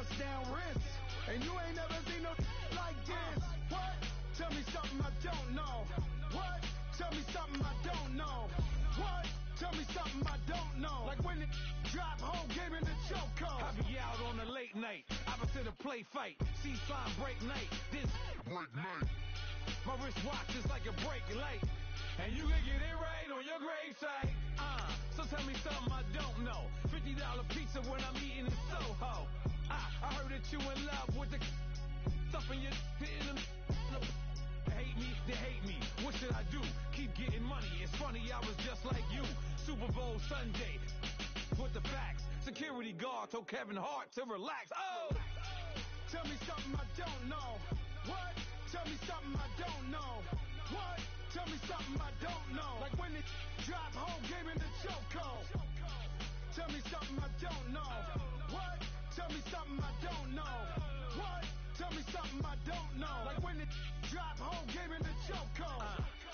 touchdown rinse. And you ain't never seen no like this. What? Tell me something I don't know. What? Tell me something I don't know. What? Tell me something I don't know. Like when it drop home, game in the chokehold. I be out on a late night, opposite a play fight. See sign break night, this break night. My wristwatch is like a break light. And you can get it right on your gravesite. So tell me something I don't know. $50 pizza when I'm eating in Soho. I heard that you in love with the stuff in your hitting them. Hate me, they hate me. What should I do? Keep getting money. It's funny, I was just like you. Super Bowl Sunday. With the facts. Security guard told Kevin Hart to relax. Oh! Tell me something I don't know. What? Tell me something I don't know. What? Tell me something I don't know. Like when it drop home, game in the chokehold. Tell me something I don't know. What? Tell me something I don't know. What? Tell me something I don't know. Like when it drop home, game in the chokehold.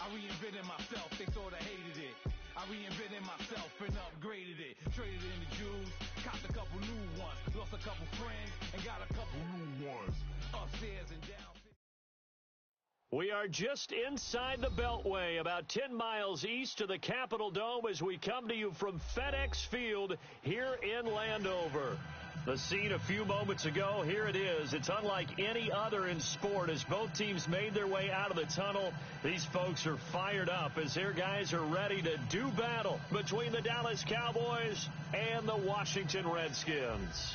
I reinvented myself, they sorta hated it. I reinvented myself and upgraded it. Traded in the Jews, copped a couple new ones. Lost a couple friends and got a couple new ones. Upstairs and downstairs. We are just inside the Beltway, about 10 miles east of the Capitol Dome as we come to you from FedEx Field here in Landover. The scene a few moments ago, here it is. It's unlike any other in sport as both teams made their way out of the tunnel. These folks are fired up as their guys are ready to do battle between the Dallas Cowboys and the Washington Redskins.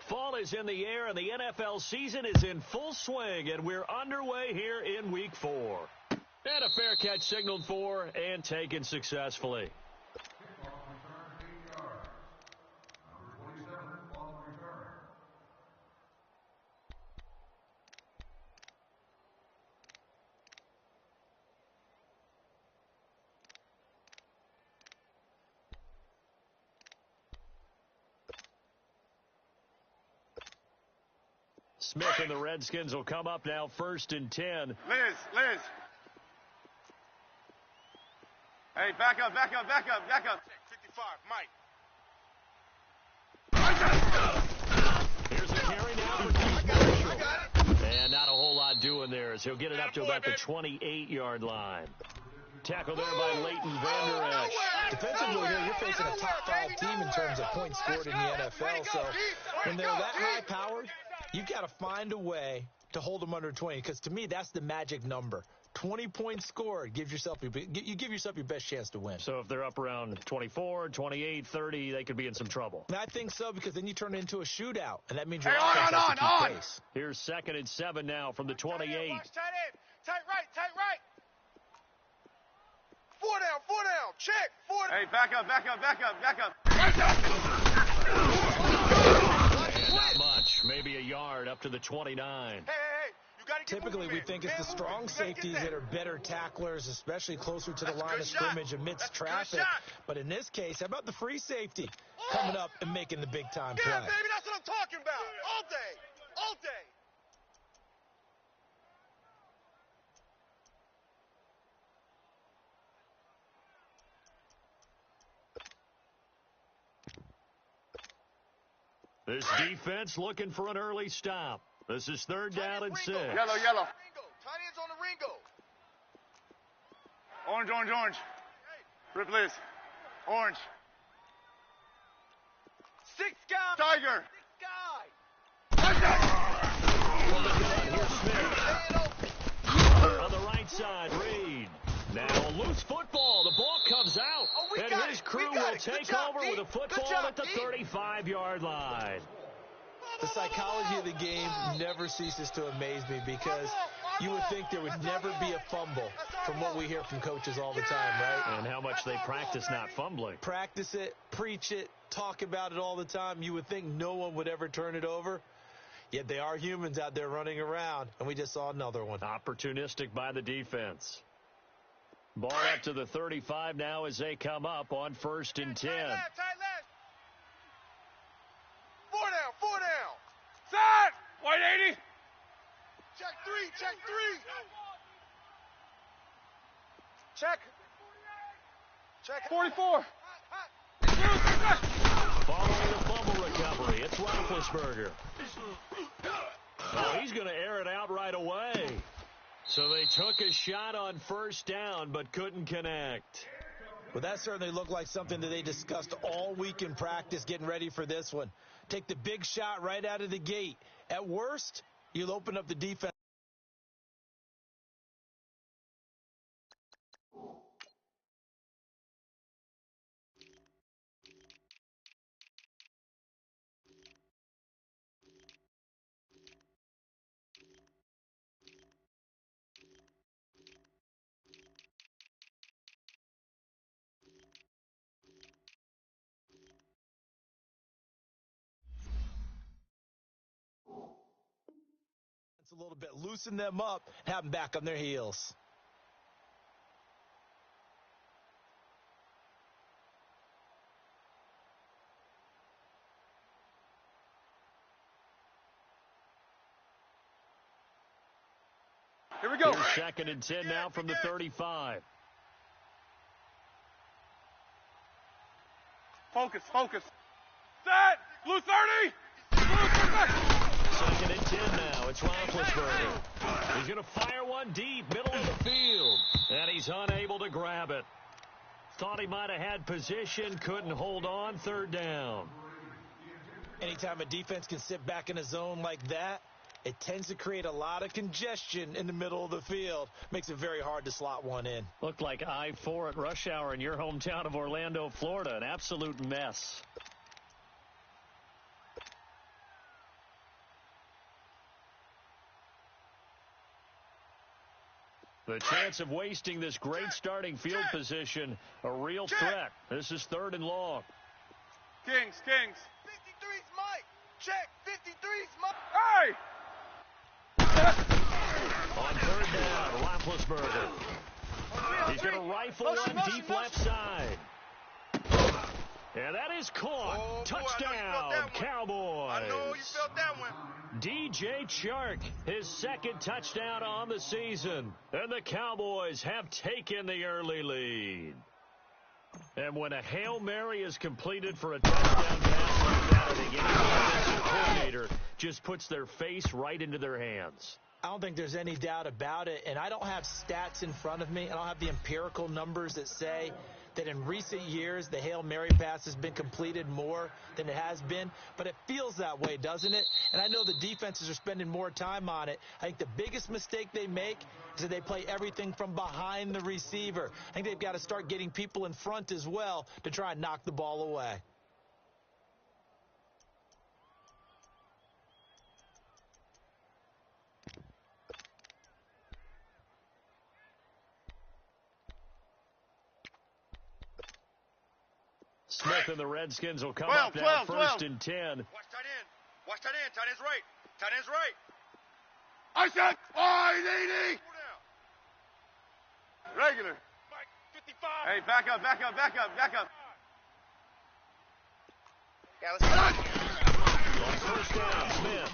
Fall is in the air, and the NFL season is in full swing, and we're underway here in Week 4. And a fair catch signaled for and taken successfully. Smith and the Redskins will come up now, 1st and 10. Liz. Hey, back up. 55, Mike. Here's the carry now. I got it. And not a whole lot doing there as he'll get it up to about the 28-yard line. Tackled there by Leighton Vander Esch. Defensively here, you're facing a top-5 team in terms of points scored in the NFL. So when they're that high-powered, you've got to find a way to hold them under 20, because to me, that's the magic number. 20 points scored, you give yourself your best chance to win. So if they're up around 24, 28, 30, they could be in some trouble. And I think so, because then you turn it into a shootout, and that means your offense has to keep pace. Here's 2nd and 7 now from the 28. Tight right. Four down, check, 4 down. Hey, back up. And not much, maybe a yard up to the 29. Hey, you gotta get Typically, we think it's the strong safeties that are better tacklers, especially closer to the line of scrimmage amidst traffic. But in this case, how about the free safety coming up and making the big-time play? Yeah, baby, that's what I'm talking about. All day. This defense looking for an early stop. This is 3rd down and 6. Yellow. Tight ends on the Ringo. Orange. Rip Liz. Orange. 6 guy. Tiger. 6 guy. From the gun, here's Smith. On the right side, Reed. Now a loose football. The ball comes out. And his crew will take over with a football at the 35-yard line. The psychology of the game never ceases to amaze me, because you would think there would never be a fumble from what we hear from coaches all the time, right? And how much they practice not fumbling. Practice it, preach it, talk about it all the time. You would think no one would ever turn it over. Yet they are humans out there running around, and we just saw another one. Opportunistic by the defense. Ball up to the 35 now as they come up on 1st and 10. 44. Following the fumble recovery, it's Roethlisberger. Oh, he's going to air it out right away. So they took a shot on first down, but couldn't connect. Well, that certainly looked like something that they discussed all week in practice getting ready for this one. Take the big shot right out of the gate. At worst, you'll open up the defense. A little bit, loosen them up, have them back on their heels. Here we go. Here's 2nd and 10 now from the 35. Focus. Set. Blue 30. Blue 30. 2nd and 10 now. It's Roethlisberger. He's going to fire one deep, middle of the field. And he's unable to grab it. Thought he might have had position, couldn't hold on. 3rd down. Anytime a defense can sit back in a zone like that, it tends to create a lot of congestion in the middle of the field. Makes it very hard to slot one in. Looked like I-4 at rush hour in your hometown of Orlando, Florida. An absolute mess. The chance of wasting this great starting field position, a real threat. This is 3rd and long. Kings. 53's Mike. Check. 53's Mike. Hey! On 3rd down, Roethlisberger. He's going to rifle one deep left side. And that is caught. Oh, boy, touchdown, Cowboys. I know you felt that one. DJ Chark, his 2nd touchdown on the season. And the Cowboys have taken the early lead. And when a Hail Mary is completed for a touchdown pass like that, I think any defensive coordinator just puts their face right into their hands. I don't think there's any doubt about it, and I don't have stats in front of me. I don't have the empirical numbers that say that in recent years the Hail Mary pass has been completed more than it has been, but it feels that way, doesn't it? And I know the defenses are spending more time on it. I think the biggest mistake they make is that they play everything from behind the receiver. I think they've got to start getting people in front as well to try and knock the ball away. Smith and the Redskins will come up now 1st and 10. Watch tight end. Tight end's right. I said wide 80. Regular. Mike, 55. Hey, back up. Yeah, let's go. On 1st down, Smith.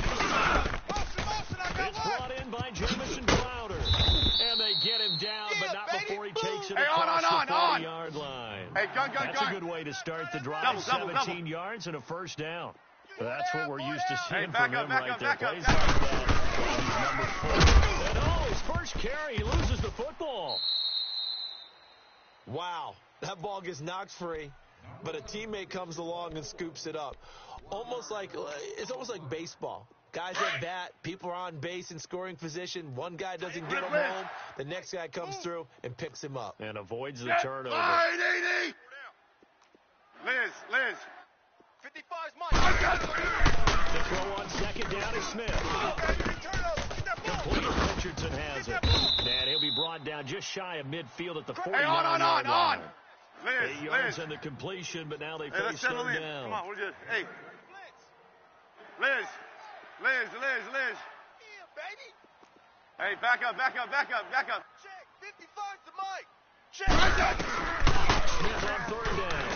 Motion, I got It's one. brought in by Jamison Crowder. And they get him down, but not before he takes it across the 40-yard line. Hey, gun. That's a good way to start the drive. 17 yards and a 1st down. That's what we're used to seeing from him right there. Plays like that. He's number 4. And his first carry, he loses the football. Wow, that ball gets knocked free, but a teammate comes along and scoops it up. It's almost like baseball. Guys at bat, people are on base in scoring position. One guy doesn't get him home. The next guy comes through and picks him up. And avoids the turnover. Wide 80. Liz. 55's Mike. The throw on 2nd down is Smith. Complete. Richardson has it. And he'll be brought down just shy of midfield at the 49-yard line. 8 yards on the completion, but now they face 3rd down. Come on, we're good. Hey. Liz. Yeah, baby. Hey, back up. Check. 55's the Mike. Check. Smith on 3rd down.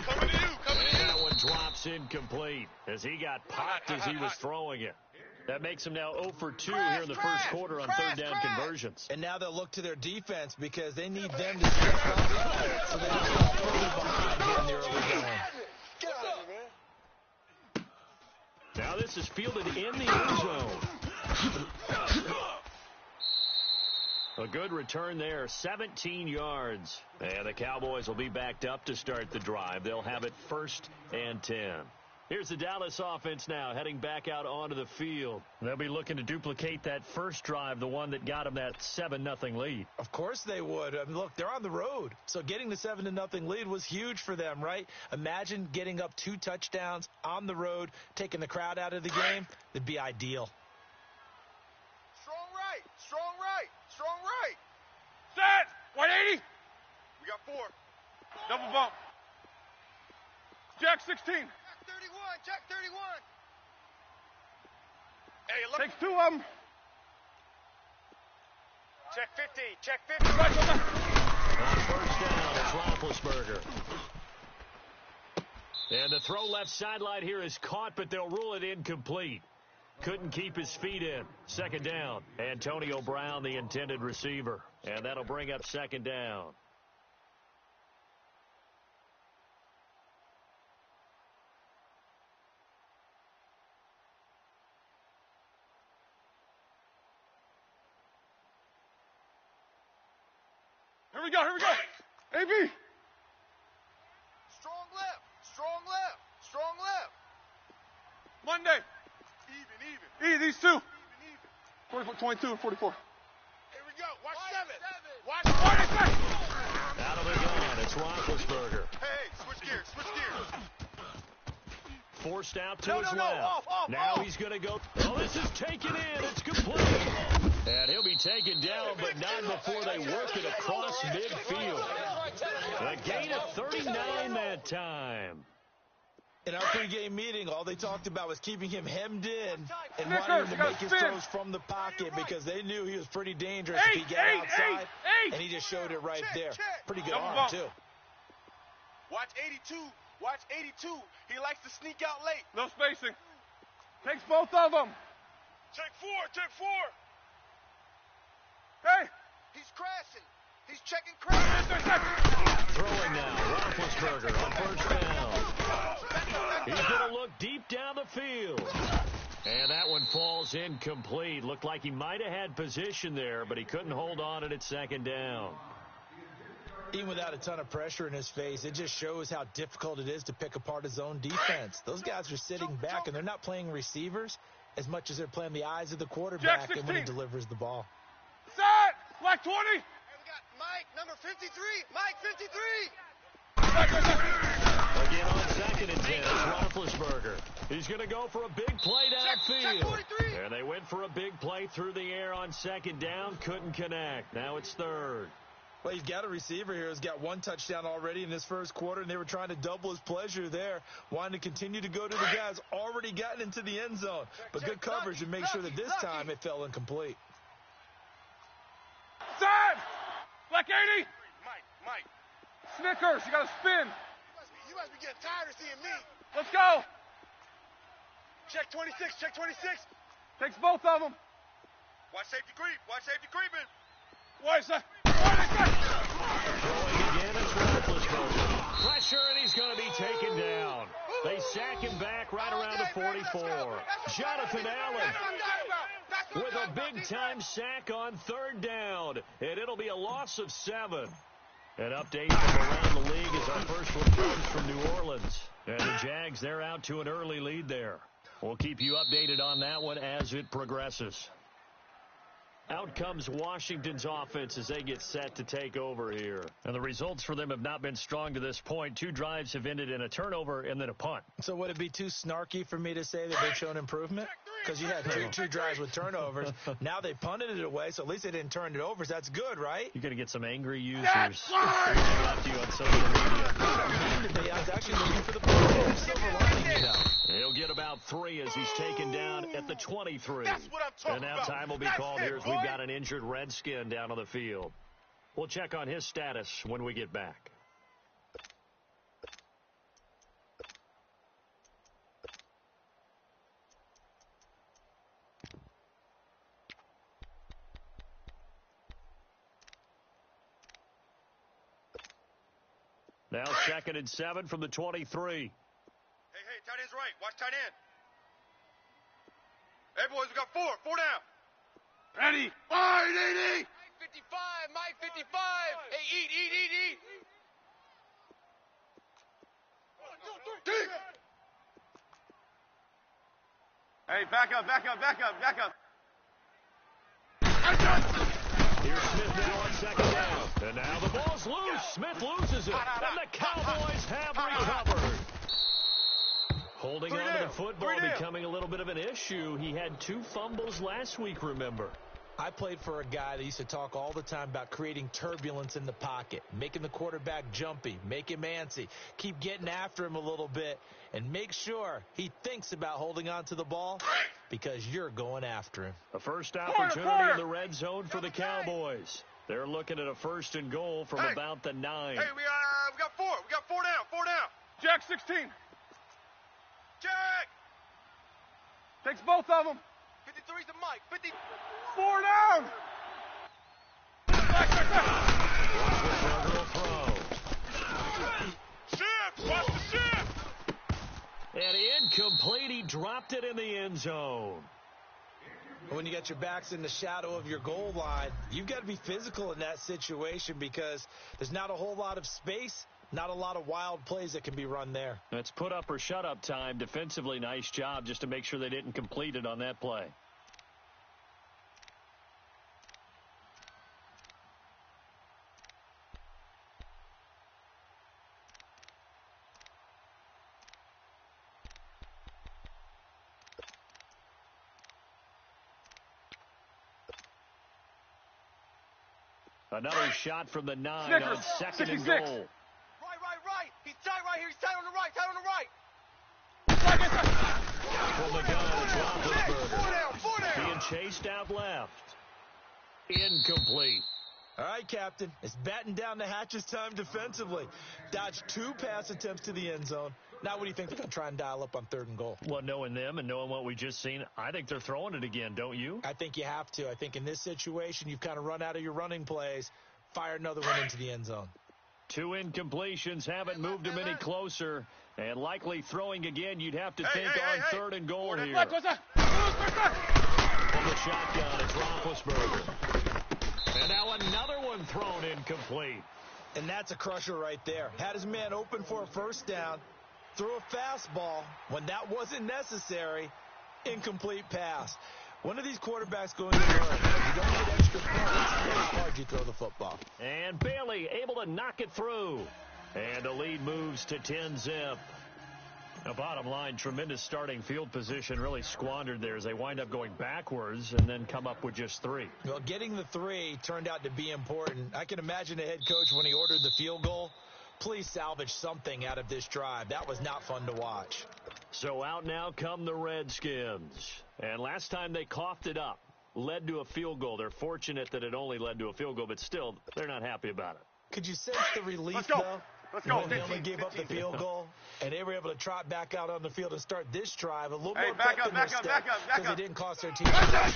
Coming to you. And that one drops incomplete as he got popped as he was throwing it. That makes them now 0 for 2 here in the first quarter on third down conversions. And now they'll look to their defense because they need them to step up so they don't fall further behind here in the early going. Get out of here, man. Now this is fielded in the end zone. A good return there, 17 yards. And the Cowboys will be backed up to start the drive. They'll have it 1st and 10. Here's the Dallas offense now heading back out onto the field. They'll be looking to duplicate that first drive, the one that got them that 7-0 lead. Of course they would. I mean, look, they're on the road. So getting the 7-0 lead was huge for them, right? Imagine getting up 2 touchdowns on the road, taking the crowd out of the game. It'd be ideal. Strong right. Strong right. Strong right. Set. 180. We got 4. Double bump. Jack 16. Jack 31. Jack 31. Hey, look. Takes 2 of them. Check 50. Check 50. Right, go back. On first down, it's Roethlisberger. And the throw left sideline here is caught, but they'll rule it incomplete. Couldn't keep his feet in. Second down. Antonio Brown, the intended receiver. And that'll bring up second down. Here we go. Here we go. AB. Strong left. Strong left. Strong left. Monday. Even. These 2. Even. 24, 22 and 44. Here we go. Watch 7. Watch 46. Out of the gun, it's Roethlisberger. Hey, switch gears. Switch gears. Forced out to No, his no, no. left. Off. Now he's going to go. Oh, this is taken in. It's complete. And he'll be taken down, but not before they work it across midfield. A gain of 39 that time. In our pregame meeting, all they talked about was keeping him hemmed in and wanting him to make his throws from the pocket because they knew he was pretty dangerous if he got outside, and he just showed it right there. Pretty good arm, too. Watch 82. Watch 82. He likes to sneak out late. No spacing. Takes both of them. Check 4. Check 4. Hey. He's crashing. He's checking crash. Throwing now, Roethlisberger on first down. He's going to look deep down the field. And that one falls incomplete. Looked like he might have had position there, but he couldn't hold on at second down. Even without a ton of pressure in his face, it just shows how difficult it is to pick apart his own defense. Those guys are sitting back, and they're not playing receivers as much as they're playing the eyes of the quarterback and when he delivers the ball. Set. Black 20. Hey, we got Mike, number 53. Mike, 53. Again on second and 10, it's Roethlisberger. He's going to go for a big play downfield. And they went for a big play through the air on second down. Couldn't connect. Now it's third. Well, he's got a receiver here who's got 1 touchdown already in this first quarter, and they were trying to double his pleasure there, wanting to continue to go to the guys already gotten into the end zone. But good coverage to make sure that this time it fell incomplete. Set. Black 80. Mike. Snickers. You got to spin. You must be getting tired of seeing me. Let's go. Check 26. Check 26. Takes both of them. Watch safety creep. Watch safety creeping. Watch that. Throwing again is Roethlisberger. Pressure, and he's going to be taken down. They sack him back right around the 44. Jonathan Allen with a big-time sack on third down, and it'll be a loss of 7. An update from around the league as our first one comes from New Orleans. And the Jags, they're out to an early lead there. We'll keep you updated on that one as it progresses. Out comes Washington's offense as they get set to take over here. And the results for them have not been strong to this point. 2 drives have ended in a turnover and then a punt. So would it be too snarky for me to say that they've shown improvement? Because you had two drives with turnovers. Now they punted it away, so at least they didn't turn it over, so that's good, right? You're going to get some angry users reaching out to you on social media. I was actually looking for the silver lining, you know. He'll get about 3 as he's taken down at the 23. That's what I'm talking And now about. time will be called here as we've got an injured redskin down on the field. We'll check on his status when we get back. Now 2nd and 7 from the 23. Hey, tight end's right. Watch tight end. Hey, boys, we got 4. 4 down. Ready. Fire, DD. Mike 55. Mike 55. Hey, eat. Hey, back up. Here's Smith now on 2nd down. And now the ball's loose. Smith loses it. And the Cowboys have recovered. Holding on to the football becoming a little bit of an issue. He had 2 fumbles last week, remember. I played for a guy that used to talk all the time about creating turbulence in the pocket, making the quarterback jumpy, make him antsy, keep getting after him a little bit, and make sure he thinks about holding on to the ball because you're going after him. A first opportunity in the red zone for the Cowboys. They're looking at a 1st and goal from about the 9. Hey, we got 4. We got 4 down. 4 down. Jack 16. Jack. Takes both of them. 53's to Mike. 50. 4 down. Shift. Watch the shift. And incomplete. He dropped it in the end zone. When you got your backs in the shadow of your goal line, you've got to be physical in that situation because there's not a whole lot of space, not a lot of wild plays that can be run there. That's put up or shut up time. Defensively, nice job just to make sure they didn't complete it on that play. Another shot from the 9 Snickers, on 2nd 66. and goal. Right. He's tight right here. He's tight on the right. From the gun, it's Roethlisberger. 4 down. Being chased out left. Incomplete. All right, Captain. It's batten down the hatches time defensively. Dodged 2 pass attempts to the end zone. Now what do you think they're going to try and dial up on 3rd and goal? Well, knowing them and knowing what we just seen, I think they're throwing it again, don't you? I think you have to. I think in this situation, you've kind of run out of your running plays. Fire another one into the end zone. 2 incompletions haven't moved him any closer. And likely throwing again, you'd have to think on 3rd and goal here. From the shotgun, it's Roethlisberger. And now another one thrown incomplete. And that's a crusher right there. Had his man open for a 1st down. Threw a fastball when that wasn't necessary. Incomplete pass. When are these quarterbacks going to learn? You don't get extra points. How hard you throw the football. And Bailey able to knock it through. And the lead moves to 10-zip. Now, bottom line, tremendous starting field position really squandered there as they wind up going backwards and then come up with just 3. Well, getting the 3 turned out to be important. I can imagine the head coach when he ordered the field goal. Please salvage something out of this drive. That was not fun to watch. So out now come the Redskins. And last time they coughed it up, led to a field goal. They're fortunate that it only led to a field goal, but still, they're not happy about it. Could you sense the relief, though? Let's go. When they only gave up the field goal, and they were able to trot back out on the field and start this drive a little more back up, because back it didn't cost their team a touchdown.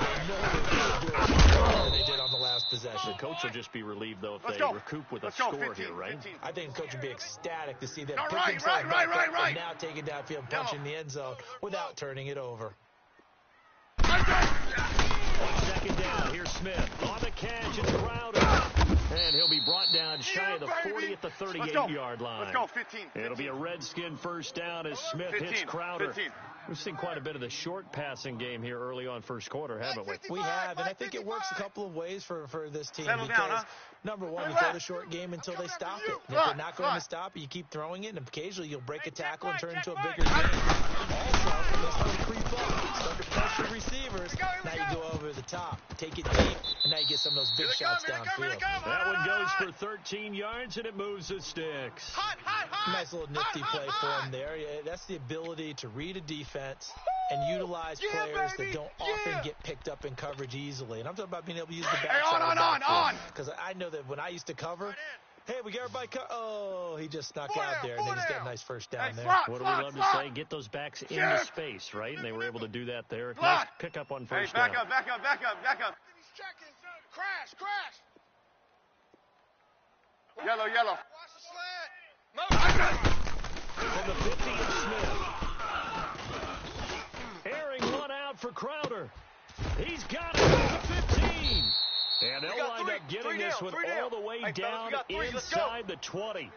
They know they're doing more than they did on the last possession. The coach will just be relieved, though, if they recoup with a score here, right? I think the coach would be ecstatic to see them No, pick right, himself right, back right, up right. and now take it downfield, punch in the end zone without turning it over. On 2nd down, here's Smith. On the catch, it's Crowder. And he'll be brought down shy of the 40 at the 38-yard line. Let's go, 15. It'll be a Redskin 1st down as Smith hits Crowder. 15. We've seen quite a bit of the short passing game here early on 1st quarter, haven't we? We have, and I think it works a couple of ways for this team. Settle because, down, huh? number one, you throw the short game until they stop it. And if they're not going to stop it, you keep throwing it, and occasionally you'll break a tackle and turn into a bigger game. Also, they start to creep up, start to pressure receivers. Now you go over the top, take it deep, and now you get some of those big shots downfield. That one goes for 13 yards, and it moves the sticks. Nice little nifty play for him there. Yeah, that's the ability to read a defense and utilize players that don't often get picked up in coverage easily. And I'm talking about being able to use the backside. On. Because I know that when I used to cover, hey, we got everybody oh, he just snuck out there, and they just got a nice 1st down there. What do we love to say? Get those backs into space, right? And they were able to do that there. Nice pick up on 1st down. Back up. He's checking, son. Crash. Yellow. Watch the slant. From the 50 of Smith. Airing one out for Crowder. He's got it at the 15. And they'll wind up getting this one all the way down inside the 20.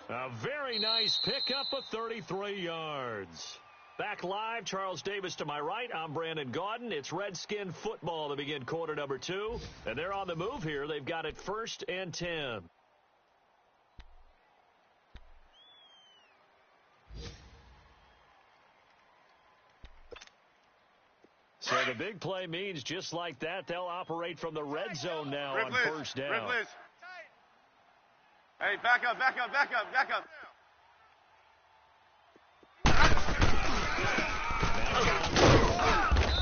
A very nice pickup of 33 yards. Back live, Charles Davis to my right. I'm Brandon Gaudin. It's Redskin football to begin quarter number 2. And they're on the move here. They've got it 1st and 10. So the big play means just like that, they'll operate from the red zone now on first down. Hey, back up, back up, back up, back up.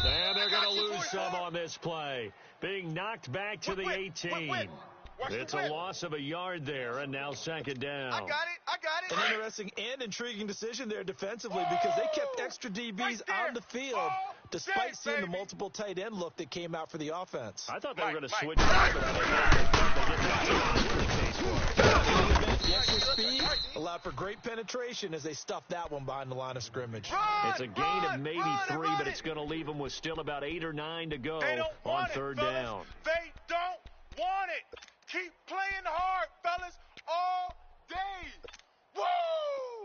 And they're going to lose some on this play. Being knocked back to the 18. It's a loss of a yard there, and now 2nd down. I got it. An interesting and intriguing decision there defensively because they kept extra DBs on the field despite seeing the multiple tight end look that came out for the offense. I thought they were going to switch back, but the extra speed allowed for great penetration as they stuffed that one behind the line of scrimmage. It's a gain of maybe 3, but it's going to leave them with still about 8 or 9 to go on 3rd down. They don't want it. Keep playing hard, fellas, all day. Woo!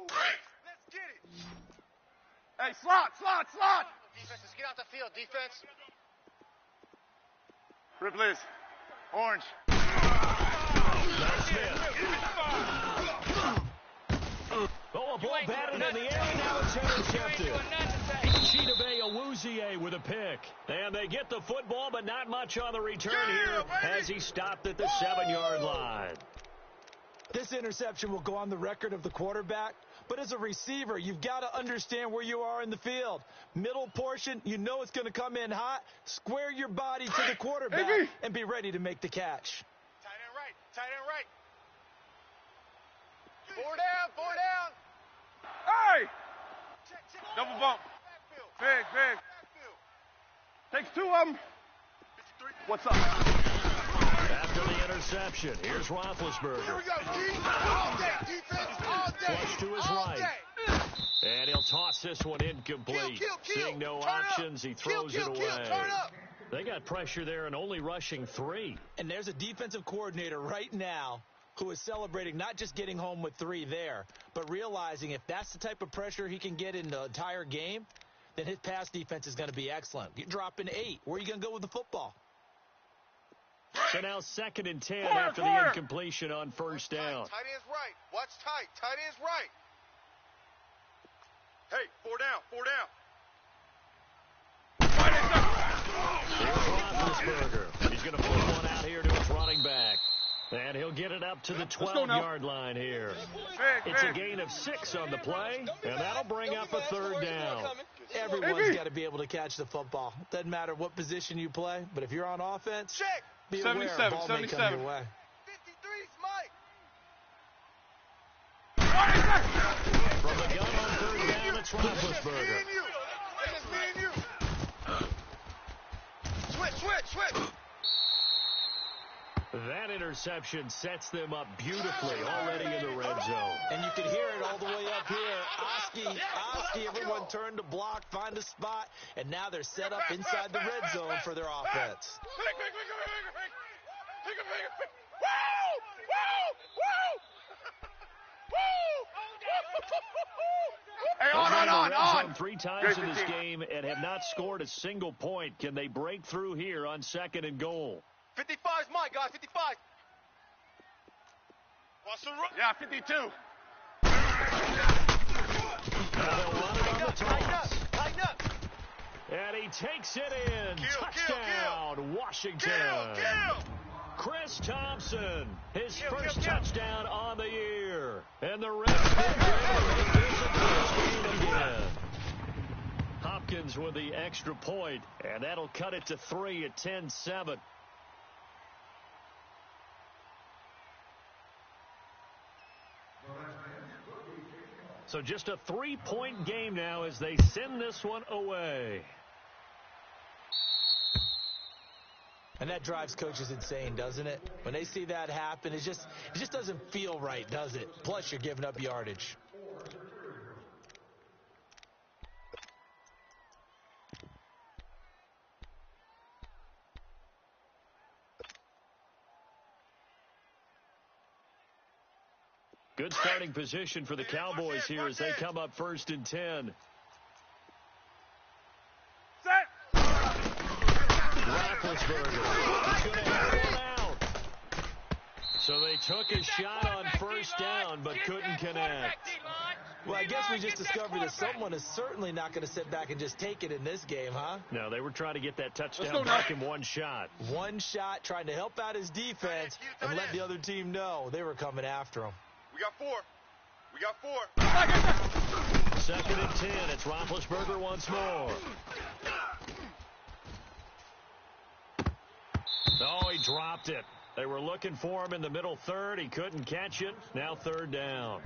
Let's get it. Hey, slot. Defense, let's get out the field, defense. Ripley's. Orange. Oh, a ball batted in the air, now it's intercepted. Chidobe Awuzie with a pick. And they get the football, but not much on the return here as he stopped at the 7-yard line. This interception will go on the record of the quarterback, but as a receiver, you've got to understand where you are in the field. Middle portion, you know it's going to come in hot. Square your body to the quarterback and be ready to make the catch. Tight end right. 4 down. Hey! Double bump. Big. Takes 2 of them. What's up? After the interception, here's Roethlisberger. Here we go, all day, defense, all day. Flush to his right. And he'll toss this one incomplete. Kill. Seeing no options, he throws it away. Turn up. They got pressure there and only rushing 3. And there's a defensive coordinator right now who is celebrating not just getting home with 3 there, but realizing if that's the type of pressure he can get in the entire game, then his pass defense is going to be excellent. You're dropping 8. Where are you going to go with the football? So now 2nd and 10 after the incompletion on first down. Tight end's right. Watch tight. Tight end's right. Hey, 4 down. Here's Roethlisberger. He's going to pull one out here to his running back. And he'll get it up to the 12-yard line here. It's a gain of 6 on the play, and that'll bring up a 3rd down. Everyone's got to be able to catch the football. Doesn't matter what position you play, but if you're on offense, be aware a ball may come your way. 53's Mike. From the gun on 3rd down, it's Roethlisberger. Me and you. Switch. That interception sets them up beautifully already in the red zone. And you can hear it all the way up here. Oski, everyone turned to block, find a spot, and now they're set up inside the red zone for their offense. Hey, on. 3 times in this game and have not scored a single point. Can they break through here on 2nd and goal? 55's Mike, guys. 55. Yeah, 52. They'll run it on the toss. Tighten up. And he takes it in. Touchdown, Washington. Chris Thompson, his first touchdown on the year. And the Redskins make this a close game again. Hopkins with the extra point, and that'll cut it to 3 at 10-7. So just a 3-point game now as they send this one away. And that drives coaches insane, doesn't it? When they see that happen, it just doesn't feel right, does it? Plus, you're giving up yardage. Good starting position for the Cowboys here as they come up 1st and 10. Roethlisberger. He's going to have one out. So they took a shot on 1st down, but couldn't connect. Well, I guess we just discovered that someone is certainly not going to sit back and just take it in this game, huh? No, they were trying to get that touchdown back in one shot. One shot, trying to help out his defense and let the other team know they were coming after him. We got 4. We got 4. 2nd and 10. It's Roethlisberger once more. Oh, he dropped it. They were looking for him in the middle third. He couldn't catch it. Now 3rd down.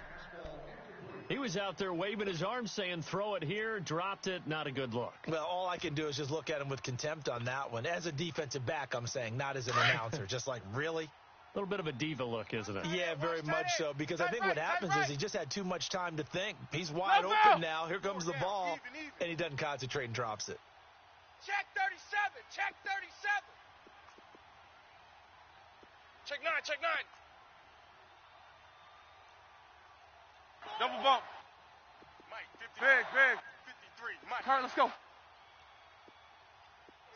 He was out there waving his arms saying, throw it here, dropped it, not a good look. Well, all I can do is just look at him with contempt on that one. As a defensive back, I'm saying, not as an announcer. Just like, really? A little bit of a diva look, isn't it? Yeah, very much so, because I think what happens is he just had too much time to think. He's wide open now. Here comes the ball, and he doesn't concentrate and drops it. Check 37. Check 37. Check 9. Check 9. Double bump. Mike, 53. Big. 53. Mike. All right, let's go.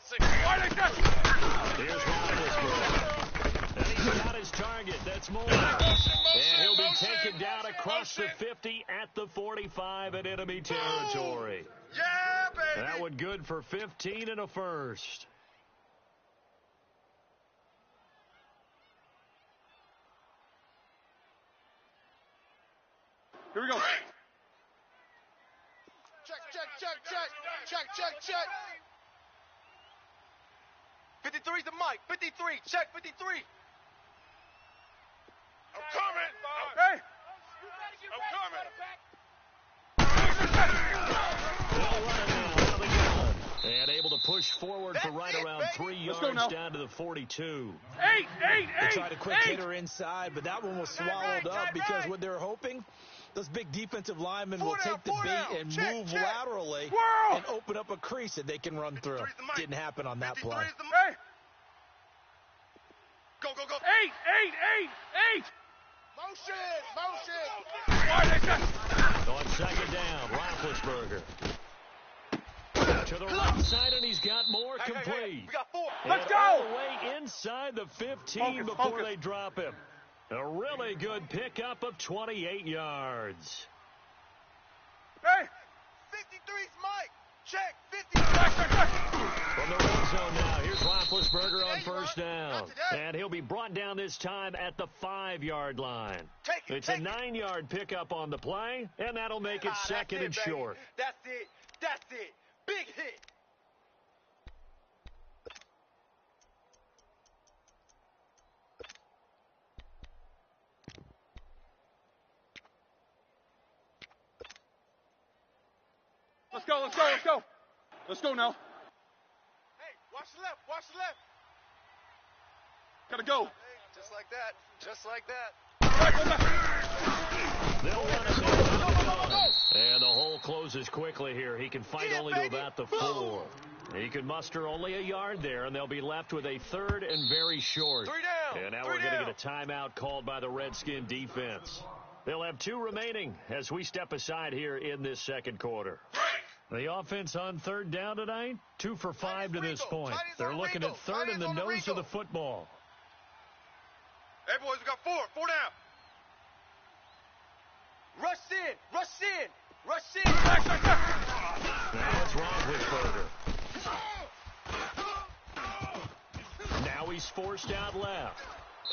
6. Here's Roethlisberger. And he's got his target. That's more. And he'll be taken down across the 50 at the 45 in enemy territory. Yeah, baby. That one good for 15 and a first. Here we go. Check. 53's the Mike. 53. Check 53. I'm coming. Hey. And able to push forward for right around 3 yards down to the 42. They tried a quick hitter inside, but that one was swallowed up because what they're hoping, those big defensive linemen will take the bait and move laterally and open up a crease that they can run through. Didn't happen on that play. Hey. Go. 8. Motion. On 2nd down, Roethlisberger. To the right side, and he's got more complete. Hey, we got 4. Let's And go! all the way inside the 15 before Focus. they drop him. A really good pickup of 28 yards. Hey. 53's Mike. Check 53. From the red zone now, here's Roethlisberger on 1st down. And he'll be brought down this time at the 5-yard line. It's a 9-yard pickup on the play, and that'll make it 2nd and short. That's it. Big hit. Let's go. Let's go now. Hey, watch the left. Gotta go. Just like that. They'll run it. And the hole closes quickly here. He can fight only to about the 4. He can muster only a yard there, and they'll be left with a 3rd and very short. 3 down. And now we're going to get a timeout called by the redskin defense. They'll have 2 remaining as we step aside here in this 2nd quarter. The offense on 3rd down tonight, 2 for 5 to this point. They're looking at 3rd in the nose of the football. Hey, boys, we got 4. 4 down. Rush in. That's Roethlisberger. Now he's forced out left.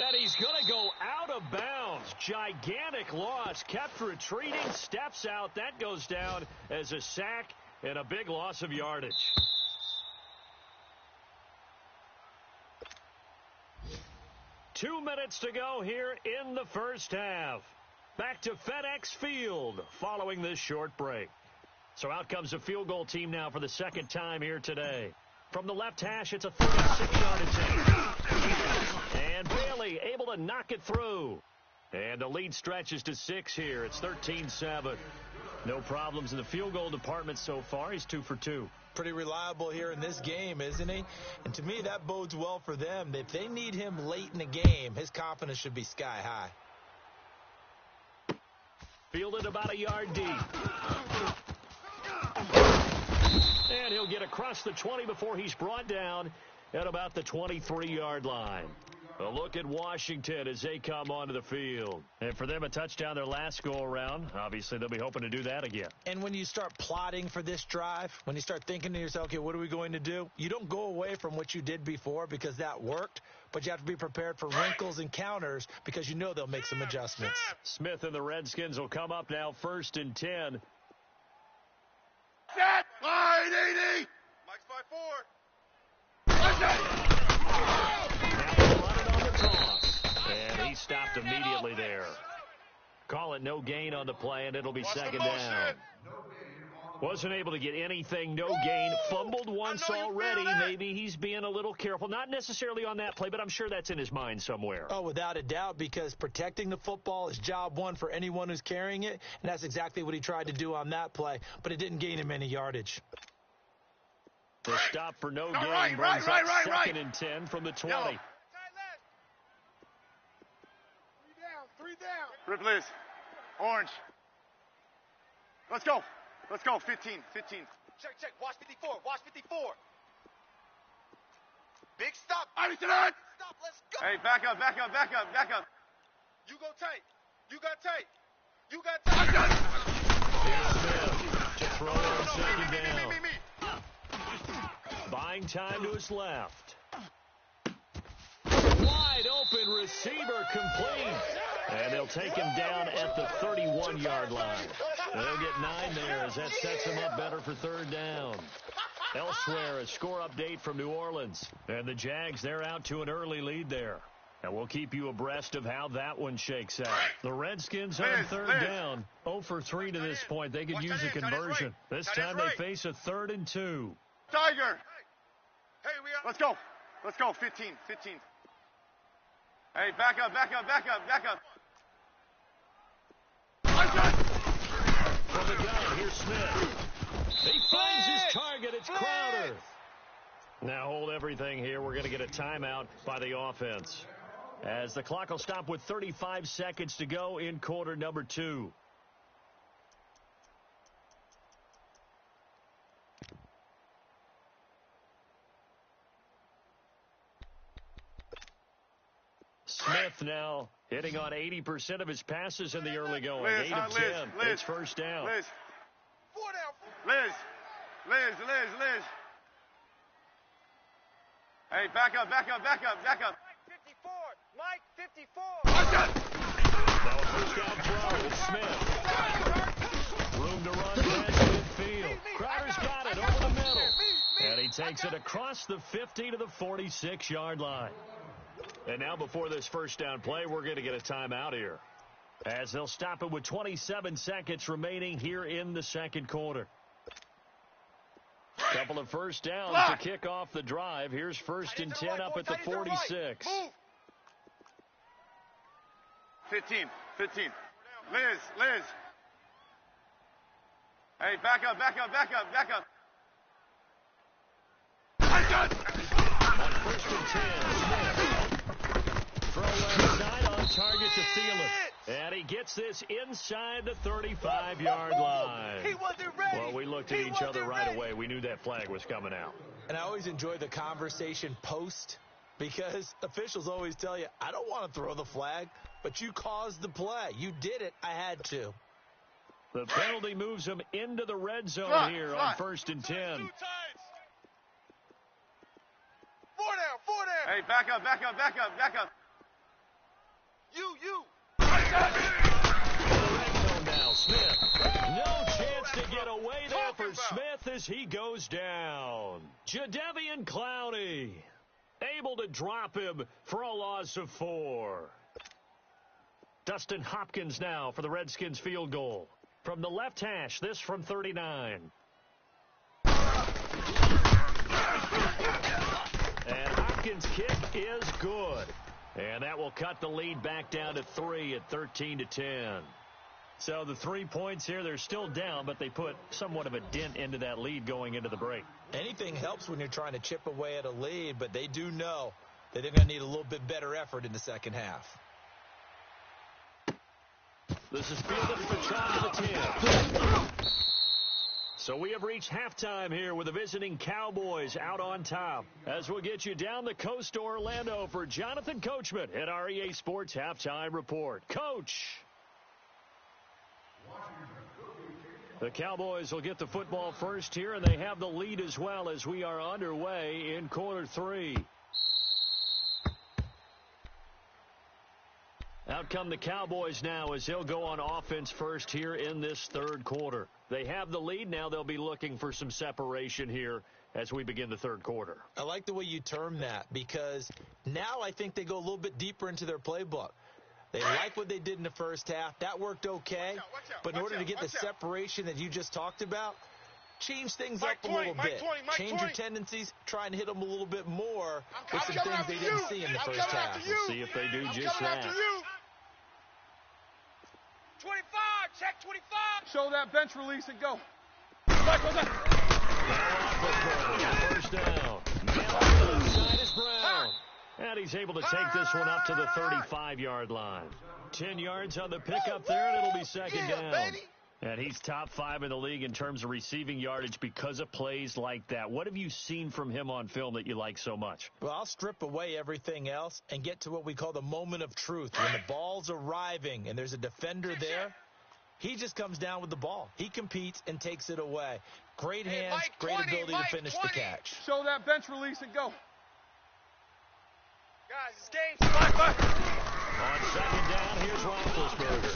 And he's going to go out of bounds. Gigantic loss. Kept retreating. Steps out. That goes down as a sack and a big loss of yardage. Two minutes to go here in the first half. Back to FedEx Field following this short break. So out comes the field goal team now for the 2nd time here today. From the left hash, it's a 36-yard attempt. And Bailey able to knock it through. And the lead stretches to 6 here. It's 13-7. No problems in the field goal department so far. He's 2 for 2. Pretty reliable here in this game, isn't he? And to me, that bodes well for them. If they need him late in the game, his confidence should be sky high. Fielded about a yard deep. And he'll get across the 20 before he's brought down at about the 23-yard line. A look at Washington as they come onto the field. And for them, a touchdown their last go-around. Obviously, they'll be hoping to do that again. And when you start plotting for this drive, when you start thinking to yourself, okay, what are we going to do? You don't go away from what you did before because that worked, but you have to be prepared for wrinkles and counters because you know they'll make some adjustments. Smith and the Redskins will come up now 1st and 10. Set! Line 80! Mike's 5-4. And he stopped immediately there. Call it no gain on the play, and it'll be second down. Wasn't able to get anything, no gain. Fumbled once already. Maybe he's being a little careful. Not necessarily on that play, but I'm sure that's in his mind somewhere. Oh, without a doubt, because protecting the football is job one for anyone who's carrying it, and that's exactly what he tried to do on that play, but it didn't gain him any yardage. The stop for no gain brings up 2nd and 10 from the 20. Yo. 3 down. Rip Liz. Orange. Let's go. Let's go. 15. Check. Watch 54. Big stop. Stop. Let's go. Hey, back up. You go tight. You got tight. Here's Smith to throw it on second down. Me. Buying time to his left. Wide open receiver complete. And they'll take him down at the 31-yard line. They'll get 9 there as that sets him up better for 3rd down. Elsewhere, a score update from New Orleans. And the Jags, they're out to an early lead there. And we'll keep you abreast of how that one shakes out. The Redskins on 3rd down. 0 for 3 to this point. They could use a conversion. This time they face a 3rd and 2. Tiger. Hey, let's go. 15. Hey, back up. From the gun, here's Smith. He finds his target. It's Crowder. Now hold everything here. We're going to get a timeout by the offense, as the clock will stop with 35 seconds to go in quarter number 2. Smith now hitting on 80% of his passes in the early going. 8 of 10. It's 1st down. Liz. 4 down. Liz. Hey, back up. Mike 54. Now a 1st down throw with Smith. Room to run past midfield. Crowder's got it over the middle. And he takes it across the 50 to the 46-yard line. And now before this 1st down play, we're going to get a timeout here, as they'll stop it with 27 seconds remaining here in the 2nd quarter. Couple of 1st downs to kick off the drive. Here's 1st and 10 up at the 46. 15. Liz. Hey, back up. On 1st and 10, Smith. Throw left side on target to Thielen. And he gets this inside the 35-yard line. He wasn't ready. Well, we looked at each other right away. We knew that flag was coming out. And I always enjoy the conversation post, because officials always tell you, I don't want to throw the flag, but you caused the play. You did it. I had to. The penalty moves him into the red zone here on 1st and 10. 4 down. Hey, back up. You. Red zone now, Smith. No chance to get away there for Smith as he goes down. Jadeveon Clowney able to drop him for a loss of 4. Dustin Hopkins now for the Redskins field goal. From the left hash, this from 39. Redskin's kick is good. And that will cut the lead back down to 3 at 13-10. So the 3 points here, they're still down, but they put somewhat of a dent into that lead going into the break. Anything helps when you're trying to chip away at a lead, but they do know that they're going to need a little bit better effort in the second half. This is fielded for John to the 10. So we have reached halftime here with the visiting Cowboys out on top. As we'll get you down the coast to Orlando for Jonathan Coachman at our EA Sports Halftime Report. Coach! The Cowboys will get the football first here, and they have the lead as well as we are underway in quarter 3. Out come the Cowboys now as they'll go on offense first here in this third quarter. They have the lead. Now they'll be looking for some separation here as we begin the third quarter. I like the way you term that because now I think they go a little bit deeper into their playbook. They like what they did in the first half. That worked okay. But in order to get the separation that you just talked about, change things up a little bit. Change your tendencies. Try and hit them a little bit more with some things they didn't see in the first half. We'll see if they do just that. 25, check 25. Show that bench release and go. First down. Now inside is Brown. And he's able to take this one up to the 35-yard line. 10 yards on the pickup there, and it'll be second down. And he's top 5 in the league in terms of receiving yardage because of plays like that. What have you seen from him on film that you like so much? Well, I'll strip away everything else and get to what we call the moment of truth. When the ball's arriving and there's a defender there, he just comes down with the ball. He competes and takes it away. Great hands, great ability to finish the catch. Show that bench release and go. Guys, this game's On second down, here's Roethlisberger.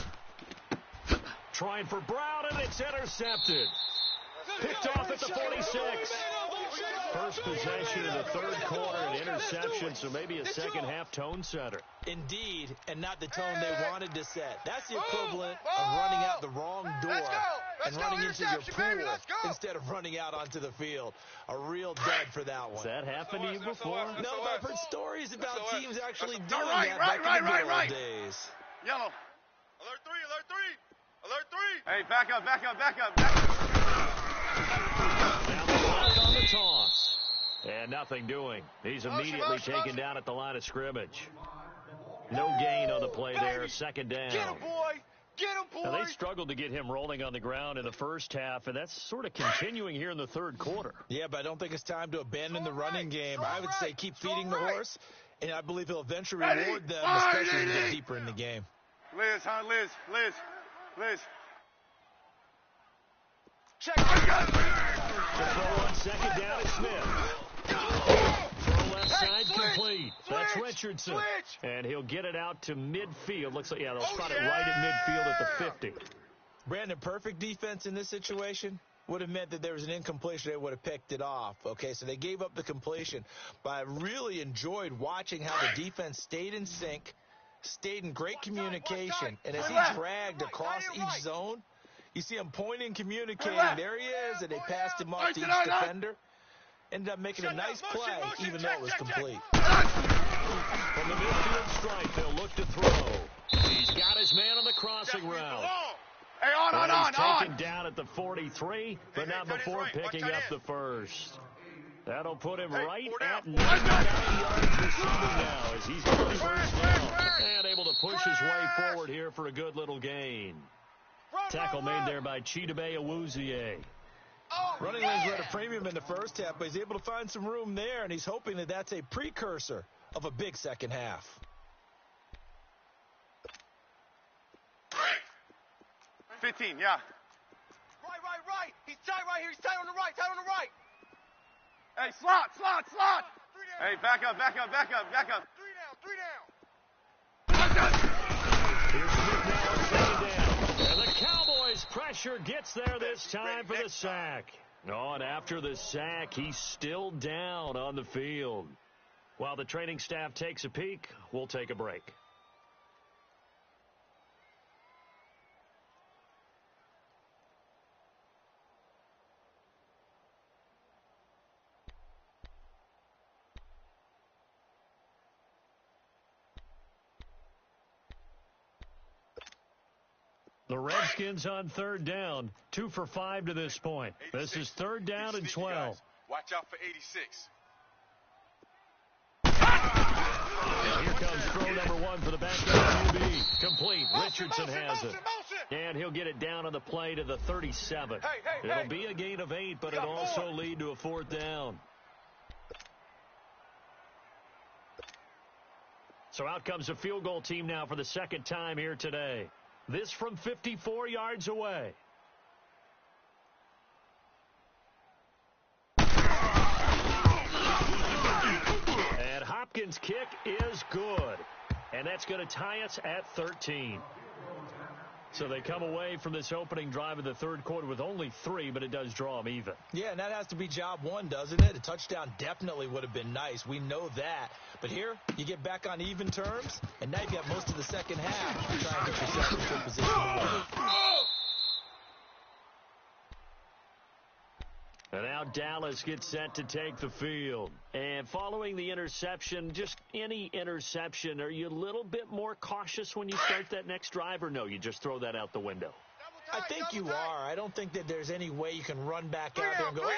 Trying for Brown, and it's intercepted. Picked off at the 46. First possession in the third quarter, an interception, so maybe a second-half tone setter. Indeed, and not the tone they wanted to set. That's the equivalent of running out the wrong door and running into your pool instead of running out onto the field. A real dud for that one. Has that happened to you before? No, but I've heard stories about teams actually doing that back in the good old days. Yellow. Alert 3, alert 3. Alert 3. Hey, back up. Down the line on the toss. And nothing doing. He's immediately taken down at the line of scrimmage. No gain on the play there. Second down. Get him, boy. Get him, boy. Now, they struggled to get him rolling on the ground in the first half, and that's sort of continuing here in the third quarter. Yeah, but I don't think it's time to abandon the running game. I would say keep feeding the horse, and I believe he'll eventually reward them, especially as we get deeper in the game. Liz. Check. To throw on second down is Smith. Throw left side complete. That's Richardson. And he'll get it out to midfield. Looks like, they'll spot it right at midfield at the 50. Brandon, perfect defense in this situation would have meant that there was an incompletion. They would have picked it off. Okay, so they gave up the completion. But I really enjoyed watching how the defense stayed in sync, stayed in great communication. And as he dragged across each zone, you see him pointing, communicating. There he is, and they passed him off to each defender. Ended up making a nice play, even though it was complete. From the midfield stripe, they'll look to throw. He's got his man on the crossing route. Hey, on. Taken down at the 43, but not before picking up the first. That'll put him right at 99 yards receiving now as he's got the first down. And able to push his way forward here for a good little gain. Tackle made there by Chidobe Awuzie. Running lanes were at a premium in the first half, but he's able to find some room there, and he's hoping that that's a precursor of a big second half. 15, yeah. Right. He's tight right here. He's tight on the right. Hey, slot. Hey, back up. 3 down. Here's Smith now on second down. And the Cowboys pressure gets there this time for the sack. Oh, and after the sack, he's still down on the field. While the training staff takes a peek, we'll take a break. The Redskins on third down, 2 for 5 to this point. This is third down and 12. Watch out for 86. And here comes throw number 1 for the backup QB. Complete. Richardson has it. And he'll get it down on the play to the 37. It'll be a gain of 8, but it'll also lead to a fourth down. So out comes a field goal team now for the second time here today. This from 54 yards away. And Hopkins' kick is good. And that's going to tie us at 13. So they come away from this opening drive of the third quarter with only 3, but it does draw them even. Yeah, and that has to be job 1, doesn't it? A touchdown definitely would have been nice. We know that. But here, you get back on even terms, and now you've got most of the second half trying to get yourself into a position to win. And now Dallas gets set to take the field. And following the interception, just any interception, are you a little bit more cautious when you start that next drive, or no, you just throw that out the window? I think you are. I don't think that there's any way you can run back out there and go, you're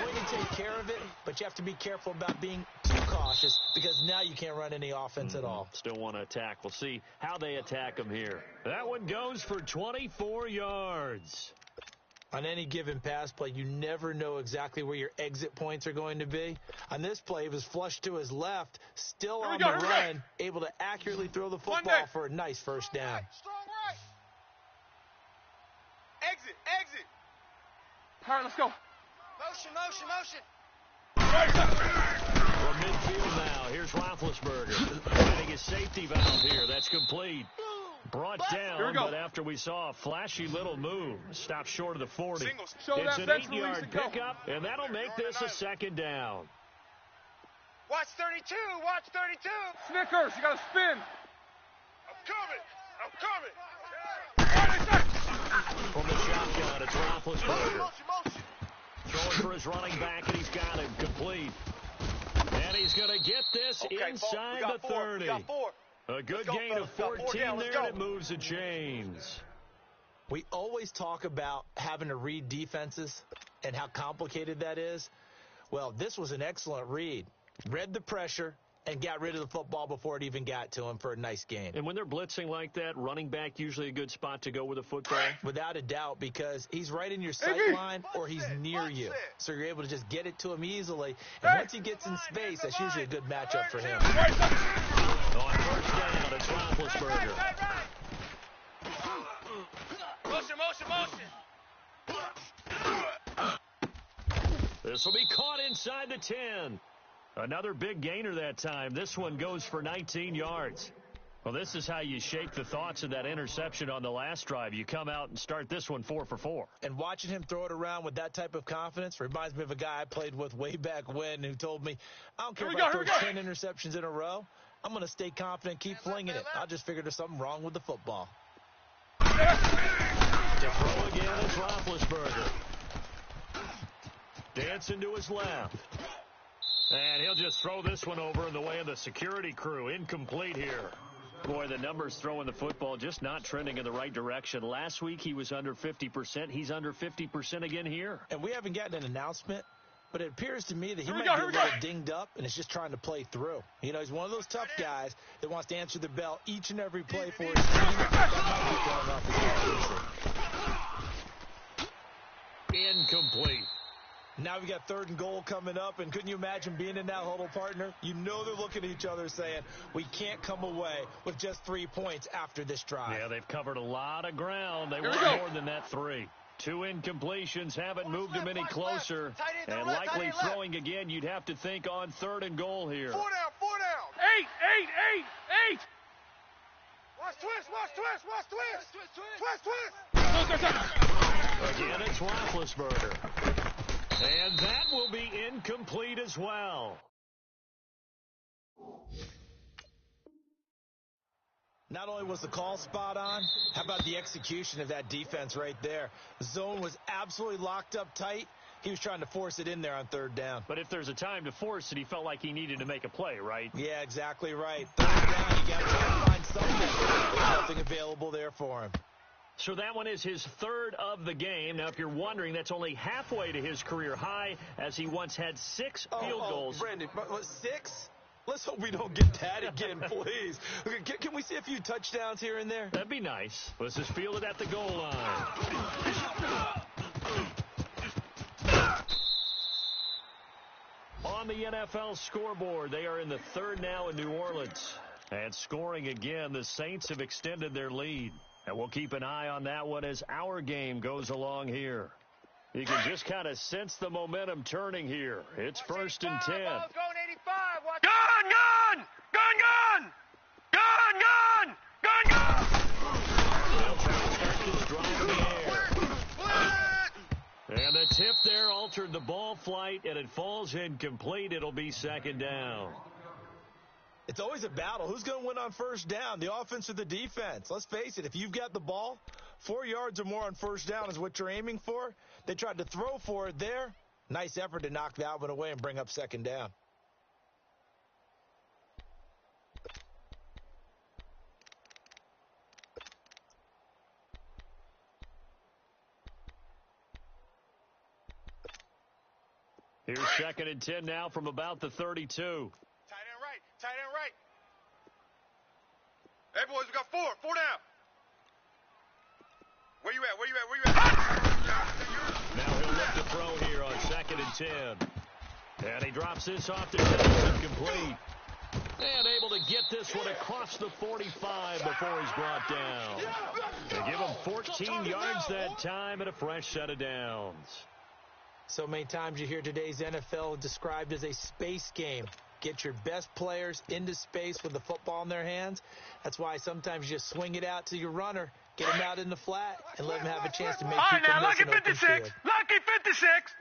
going to take care of it, but you have to be careful about being too cautious because now you can't run any offense at all. Still want to attack. We'll see how they attack them here. That one goes for 24 yards. On any given pass play, you never know exactly where your exit points are going to be. On this play, he was flushed to his left, still on the run, able to accurately throw the football for a nice first down. Strong right. Exit. All right, let's go. Motion. From midfield now, here's Roethlisberger. Finding his safety valve here. That's complete. Brought down, but after we saw a flashy little move, stopped short of the 40. It's an 8-yard pickup, and that'll make this a second down. Watch 32. Snickers, you got to spin. I'm coming. From the shotgun, it's Roethlisberger. Motion. Throwing for his running back, and he's got him complete. And he's going to get this inside the 30. We got 4. A good gain of 14 there, and it moves the chains. We always talk about having to read defenses and how complicated that is. Well, this was an excellent read. Read the pressure and got rid of the football before it even got to him for a nice gain. And when they're blitzing like that, running back usually a good spot to go with a football? Without a doubt, because he's right in your sight line or he's near you. So you're able to just get it to him easily. And once he gets in space, that's usually a good matchup for him. On first down, it's Roethlisberger. Motion. This will be caught inside the 10. Another big gainer that time. This one goes for 19 yards. Well, this is how you shake the thoughts of that interception on the last drive. You come out and start this one 4 for 4. And watching him throw it around with that type of confidence reminds me of a guy I played with way back when who told me, I don't care if I throw 10 interceptions in a row. I'm going to stay confident, keep flinging it. I'll just figure there's something wrong with the football. To throw again is Roethlisberger. Dancing to his left. And he'll just throw this one over in the way of the security crew. Incomplete here. Boy, the numbers throwing the football just not trending in the right direction. Last week he was under 50%. He's under 50% again here. And we haven't gotten an announcement, but it appears to me that he might be a little dinged up and is just trying to play through. You know, he's one of those tough guys that wants to answer the bell each and every play for his team. That might be going off his Incomplete. Now we got 3rd and goal coming up, and couldn't you imagine being in that huddle, partner? You know they're looking at each other saying, we can't come away with just 3 points after this drive. Yeah, they've covered a lot of ground. They want more than that 3. 2 incompletions haven't moved him any closer. And likely throwing again, you'd have to think on 3rd and goal here. 4 down. 8. Watch twist. Again, it's Roethlisberger. And that will be incomplete as well. Not only was the call spot on, how about the execution of that defense right there? The zone was absolutely locked up tight. He was trying to force it in there on 3rd down. But if there's a time to force it, he felt like he needed to make a play, right? Yeah, exactly right. 3rd down, you got to try to find something available there for him. So that one is his third of the game. Now, if you're wondering, that's only halfway to his career high, as he once had 6 field goals. Brandon, 6? Let's hope we don't get that again, please. Can we see a few touchdowns here and there? That'd be nice. Let's just field it at the goal line. On the NFL scoreboard, they are in the third now in New Orleans. And scoring again, the Saints have extended their lead. And we'll keep an eye on that one as our game goes along here. You can just kind of sense the momentum turning here. It's 1st and 10. Ball's going 85. Watch Gun! Gun! Gun! Gun! Gun! Gun! They'll try to start this drive in the air. And the tip there altered the ball flight, and it falls incomplete. It'll be 2nd down. It's always a battle. Who's going to win on 1st down, the offense or the defense? Let's face it, if you've got the ball, 4 yards or more on 1st down is what you're aiming for. They tried to throw for it there. Nice effort to knock that one away and bring up 2nd down. Here's 2nd and 10 now from about the 32. Tight end right. Tight end right. Hey, boys, we got 4. 4 down. Where you at? Where you at? Where you at? Now he'll look to throw here on 2nd and 10. And he drops this off to Tennessee, complete. And able to get this one across the 45 before he's brought down. They give him 14 yards that time and a fresh set of downs. So many times you hear today's NFL described as a space game. Get your best players into space with the football in their hands. That's why sometimes you just swing it out to your runner, get him out in the flat, and let him have a chance to make All right, people now, miss lucky an open 56. field. Lucky 56.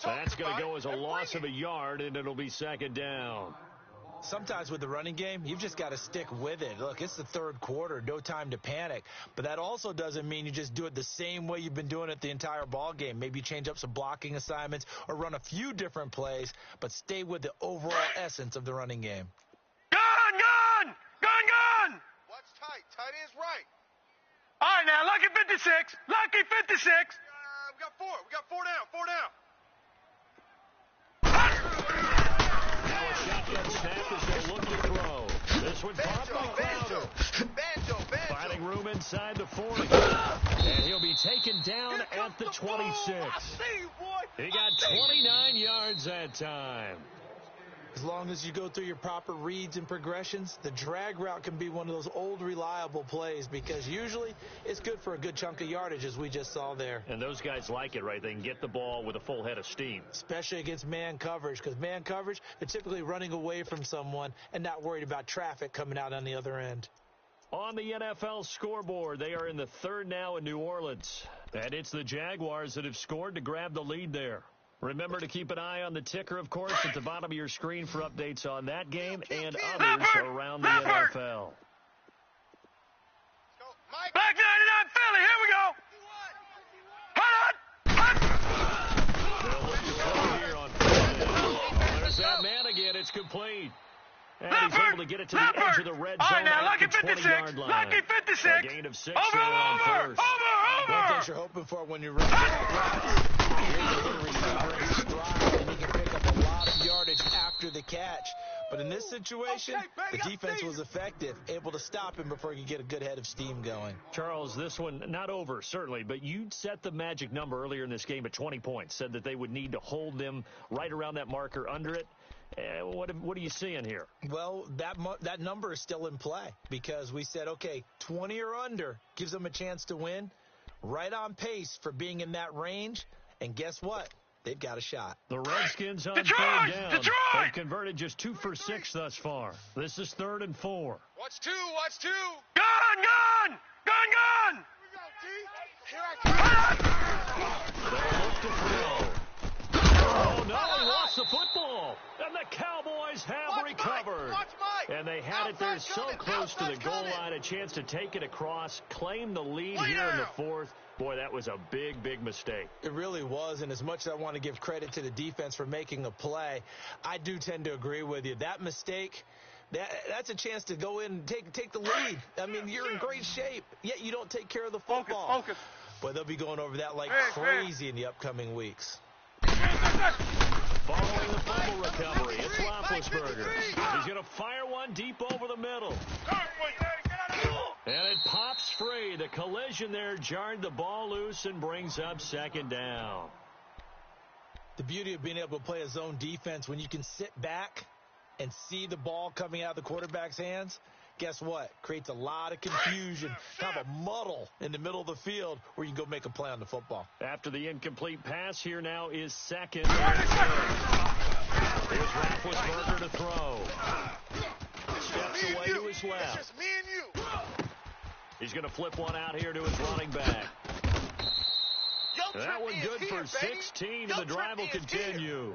That's going to go as a loss of a yard, and it'll be 2nd down. Sometimes with the running game, you've just got to stick with it. Look, it's the 3rd quarter, no time to panic. But that also doesn't mean you just do it the same way you've been doing it the entire ball game. Maybe change up some blocking assignments or run a few different plays, but stay with the overall essence of the running game. Gun! Gun! Gun! Gun! Watch tight. Tight end's right. All right, now, lucky 56. Lucky 56. We got 4. We got 4 down. 4 down. Now a shotgun snap as they look to throw. This one caught by Crowder. Banjo. Finding room inside the 40. And he'll be taken down at the 26. He got 29 yards that time. As long as you go through your proper reads and progressions, the drag route can be one of those old reliable plays because usually it's good for a good chunk of yardage as we just saw there. And those guys like it, right? They can get the ball with a full head of steam. Especially against man coverage, because man coverage, they're typically running away from someone and not worried about traffic coming out on the other end. On the NFL scoreboard, they are in the 3rd now in New Orleans. And it's the Jaguars that have scored to grab the lead there. Remember to keep an eye on the ticker, of course, at the bottom of your screen for updates on that game and others around the NFL. Back 99 Philly. Here we go. They'll look to throw here on 4th down. There's that man again. It's complete. And he's able to get it to the edge of the red zone at the 20-yard line. Lucky 56. A gain of 6 there on 1st. One thing you're hoping for when you run routes, you're able to hit a receiver in stride, and he can pick up a lot of yardage after the catch. But in this situation, the defense was effective, able to stop him before he could get a good head of steam going. Charles, this one not over, certainly, but you set the magic number earlier in this game at 20 points, said that they would need to hold them right around that marker under it. What are you seeing here? Well, that number is still in play because we said, okay, 20 or under gives them a chance to win. Right on pace for being in that range. And guess what? They've got a shot. The Redskins on Detroit! 3rd down. Detroit! They've converted just 2 for 6 thus far. This is 3rd and 4. Watch 2. Watch 2. Gun! Gun! Gun! Gun! Here I come. They'll look to throw. Oh, no, he lost the football. And the Cowboys have recovered. Watch Mike. And they have had it there so close to the goal line, a chance to take it across, claim the lead here in the fourth. Boy, that was a big, big mistake. It really was, and as much as I want to give credit to the defense for making a play, I do tend to agree with you. That mistake, that's a chance to go in and take the lead. I mean, you're in great shape, yet you don't take care of the football. Focus. Boy, they'll be going over that like crazy in the upcoming weeks. Following the fumble recovery, it's Roethlisberger. He's going to fire one deep over the middle. And it pops free. The collision there jarred the ball loose and brings up second down. The beauty of being able to play a zone defense when you can sit back and see the ball coming out of the quarterback's hands, guess what? Creates a lot of confusion, kind of a muddle in the middle of the field where you can go make a play on the football. After the incomplete pass, here now is second. Here's Roethlisberger to throw. Steps away to his left. It's just me and you. He's going to flip one out here to his running back. That one good for 16, and the drive will continue.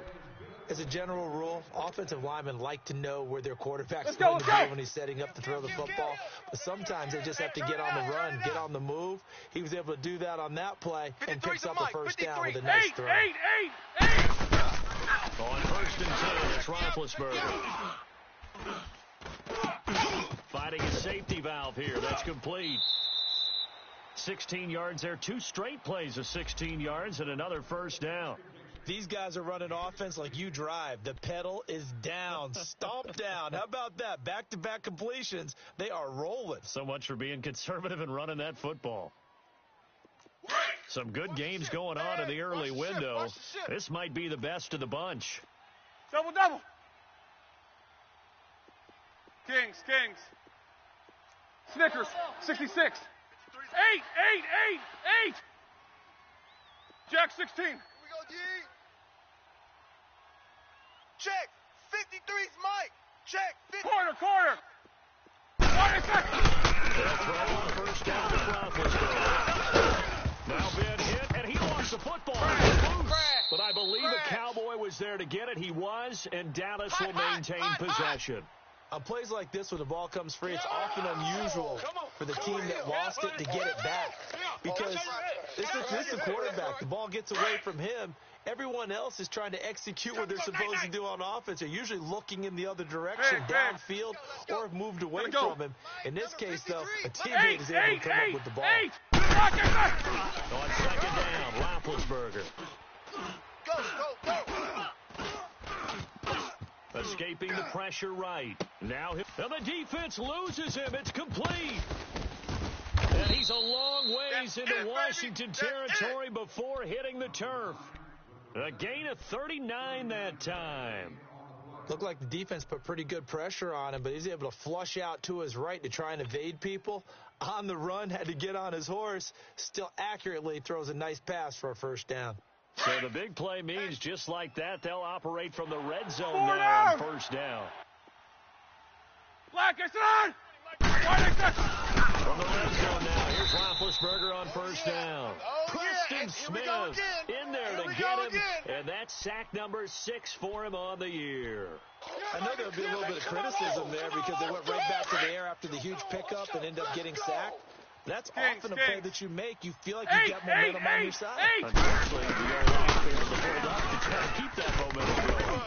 As a general rule, offensive linemen like to know where their quarterback's going to be when he's setting up to throw the football. But sometimes they just have to get on the run, get on the move. He was able to do that on that play and picks up a first down with a nice throw. On first and 10, it's Roethlisberger. Fighting a safety valve here. That's complete. 16 yards there. 2 straight plays of 16 yards and another first down. These guys are running offense like you drive. The pedal is down, stomped down. How about that? Back-to-back completions. They are rolling. So much for being conservative and running that football. Some good games going on in the early window. This might be the best of the bunch. Double. Kings. Snickers, 66. 8. Jack, 16. Here we go, D. Check. 53's Mike. Check. 50. Quarter. They'll throw on first down to Roethlisberger. Now been hit, and he lost the football. But I believe a Cowboy was there to get it. He was, and Dallas will maintain possession. On plays like this, when the ball comes free, it's often unusual for the team that lost it to get it back. Because this is the quarterback. The ball gets away from him. Everyone else is trying to execute what they're supposed to do on offense. They're usually looking in the other direction, downfield, or have moved away from him. In this case, though, a teammate is able to come up with the ball. On second down, Roethlisberger. Go. Escaping the pressure right. Now, and the defense loses him. It's complete. And he's a long ways into Washington territory before hitting the turf. A gain of 39 that time. Looked like the defense put pretty good pressure on him, but he's able to flush out to his right to try and evade people. On the run, had to get on his horse. Still accurately throws a nice pass for a first down. So the big play means just like that, they'll operate from the red zone now on first down. Black, it's on! From the red zone now, here's Roethlisberger on first down. Preston Smith in there to get him, and that's sack number 6 for him on the year. I know there'll be a little bit of criticism there because they went right back to the air after the huge pickup and ended up getting sacked. That's often a play that you make. You feel like you got momentum on your side. Unfortunately, the line failed to hold up to try to keep that momentum going.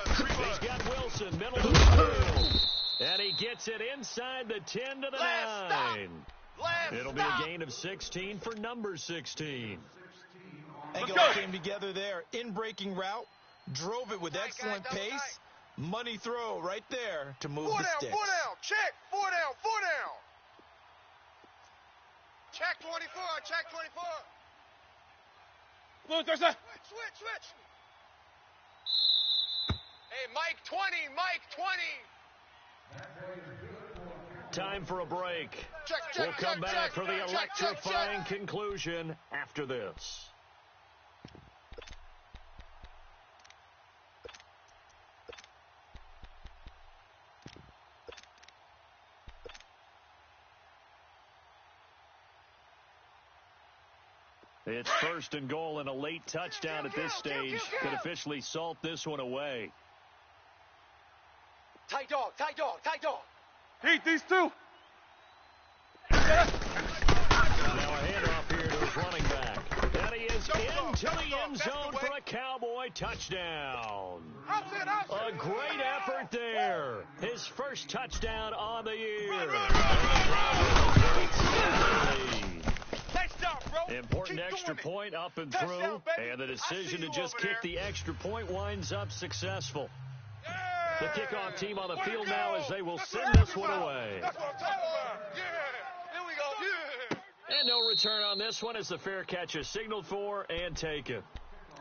He's got Wilson, middle of the field. And he gets it inside the 10 to the 9. It'll be a gain of 16 for number 16. I think it all came together there. In-breaking route, drove it with excellent pace. Money throw right there to move the sticks. 4 down, check. 4 down. Check 24. Luther, Switch. Hey, Mike 20. Time for a break. Check, We'll come back for the electrifying conclusion after this. It's first and goal, and a late touchdown at this stage could officially salt this one away. Tight dog. Heat, these two. Now a handoff here to his running back. And he is into the end zone for a Cowboy touchdown. A great effort there. His first touchdown on the year. Important extra point up and through. And the decision to just kick the extra point winds up successful. The kickoff team on the field now as they will send this one away. That's what I'm talking about. Yeah. Here we go. Yeah. And no return on this one as the fair catch is signaled for and taken.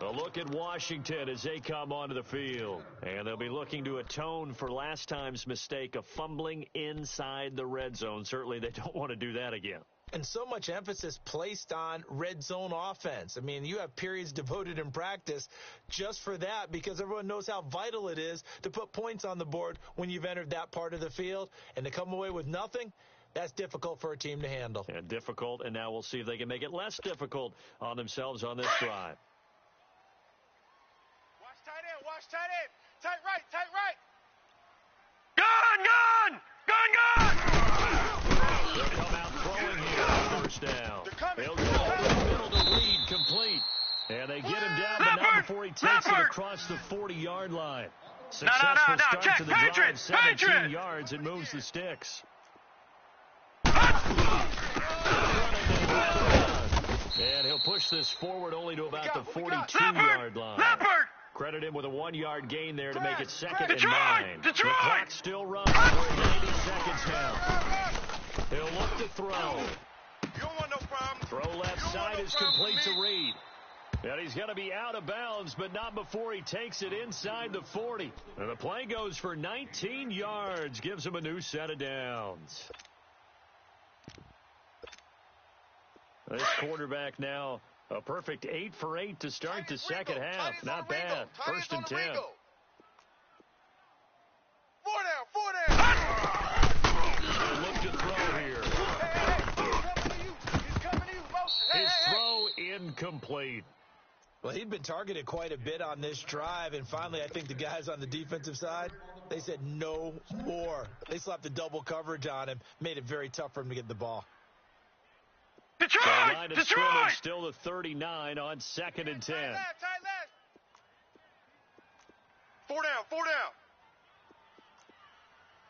A look at Washington as they come onto the field. And they'll be looking to atone for last time's mistake of fumbling inside the red zone. Certainly they don't want to do that again. And so much emphasis placed on red zone offense. I mean, you have periods devoted in practice just for that because everyone knows how vital it is to put points on the board when you've entered that part of the field. And to come away with nothing, that's difficult for a team to handle. And difficult, and now we'll see if they can make it less difficult on themselves on this drive. Watch tight end. Watch tight end. Tight right. Tight right. Gun! They'll come out throwing here on first down. They'll go over the middle to Reed, complete. And they get him down, but not before he takes it across the 40-yard line. Successful start to the drive, 17 yards, and moves the sticks. And he'll push this forward only to about the 42-yard line. Credit him with a 1-yard gain there to make it 2nd and 9. The clock still runs. 90 seconds now. He'll look to throw. You don't want no problems. Throw left side is complete to Reed. And he's going to be out of bounds, but not before he takes it inside the 40. And the play goes for 19 yards, gives him a new set of downs. This quarterback now a perfect 8 for 8 to start the second half. Not bad. 1st and 10. 4 down. He'll look to throw here. He's coming to you. Motion. His throw incomplete. Well, he'd been targeted quite a bit on this drive, and finally I think the guys on the defensive side, they said no more. They slapped the double coverage on him, made it very tough for him to get the ball. The line of scrimmage still to 39 on 2nd and 10. Tight left. 4 down.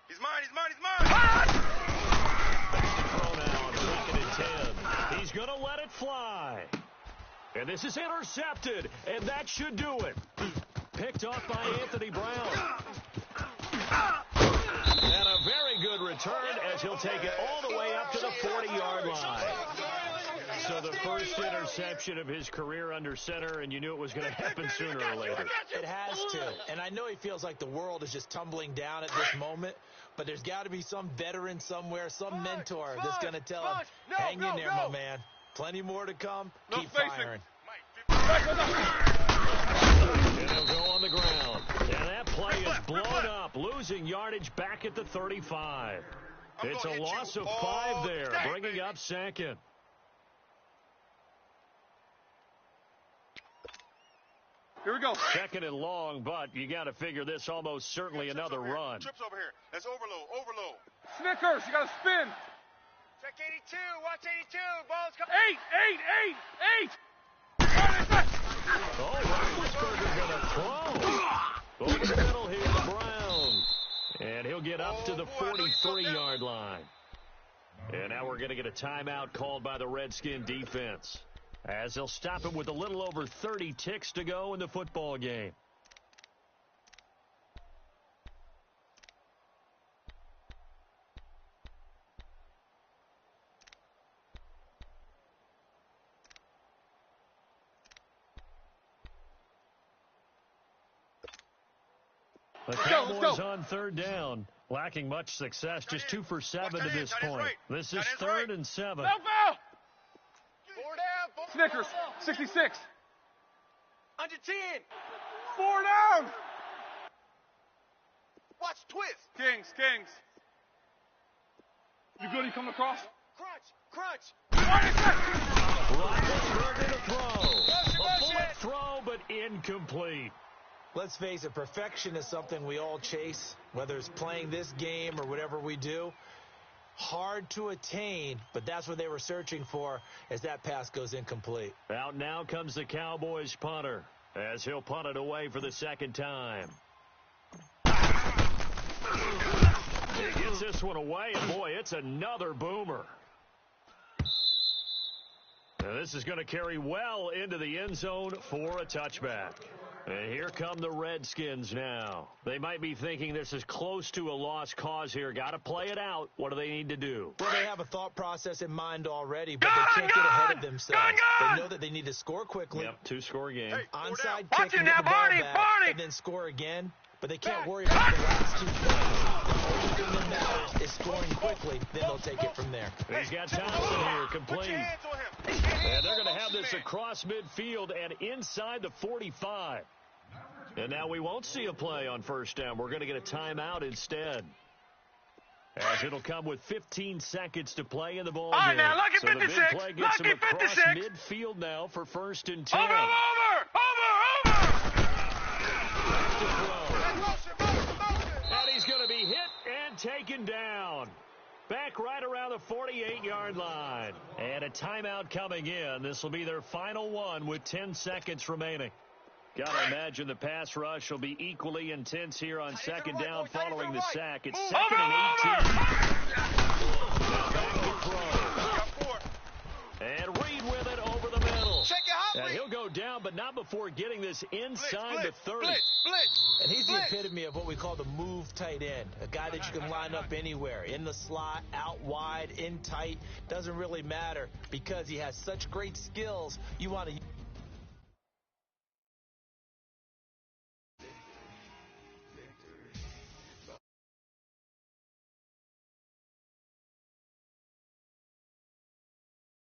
He's mine. Throw now on 2nd and 10. He's going to let it fly. And this is intercepted, and that should do it. Picked off by Anthony Brown. And a very good return as he'll take it all the way up to the 40-yard line. So the first interception of his career under center, and you knew it was going to happen sooner or later. It has to. And I know he feels like the world is just tumbling down at this moment, but there's got to be some veteran somewhere, some mentor that's going to tell him, hang in there, my man. Plenty more to come. Keep firing. And he'll go on the ground. And that play is blown up, losing yardage back at the 35. It's a loss of 5 there, bringing up 2nd. Here we go. 2nd and long, but you got to figure this almost certainly another run. Trips over here. That's overload. Snickers, you got to spin. Check 82. Watch 82. Ball's coming. 8. Oh, Roethlisberger going to throw. Over the middle here to Brown. And he'll get up to the 43-yard line. And now we're going to get a timeout called by the Redskin defense, as they'll stop him with a little over 30 ticks to go in the football game. The Cowboys on 3rd down, lacking much success, just 2 for 7 to this point. This is 3rd and 7. 4 down. Snickers, 66. Under 10. 4 down. Watch twist. Kings. You good? You coming across? Crunch. Roethlisberger to throw. A bullet throw, but incomplete. Let's face it, perfection is something we all chase, whether it's playing this game or whatever we do. Hard to attain, but that's what they were searching for as that pass goes incomplete. Out now comes the Cowboys punter as he'll punt it away for the second time. He gets this one away, and boy, it's another boomer. Now this is going to carry well into the end zone for a touchback. And here come the Redskins now. They might be thinking this is close to a lost cause here. Got to play it out. What do they need to do? Well, they have a thought process in mind already, but they can't get ahead of themselves. They know that they need to score quickly. Yep, two-score game. Hey, Onside watch kick and it get now, the ball Barney, back, Barney! and then score again. But they can't worry about the last 2 plays. The only thing that matters is scoring quickly. Then they'll take it from there. He's got Thompson here, complete. Put your hands on him. And they're going to have this across midfield and inside the 45. And now we won't see a play on first down. We're going to get a timeout instead. As it'll come with 15 seconds to play in the ball game. All right, now, lucky so the big 56. play gets him Lucky across 56. midfield now for 1st and 10. Over! And he's going to be hit and taken down. Back right around the 48-yard line. And a timeout coming in. This will be their final one with 10 seconds remaining. Got to imagine the pass rush will be equally intense here on second down following the sack. It's 2nd and 18. Now back to throw. And Reed with it over the middle. Check it out, And Reed. he'll go down, but not before getting this inside the 30. Blitz. And he's the epitome of what we call the move tight end. A guy that you can line up anywhere. In the slot, out wide, in tight. Doesn't really matter because he has such great skills. You want to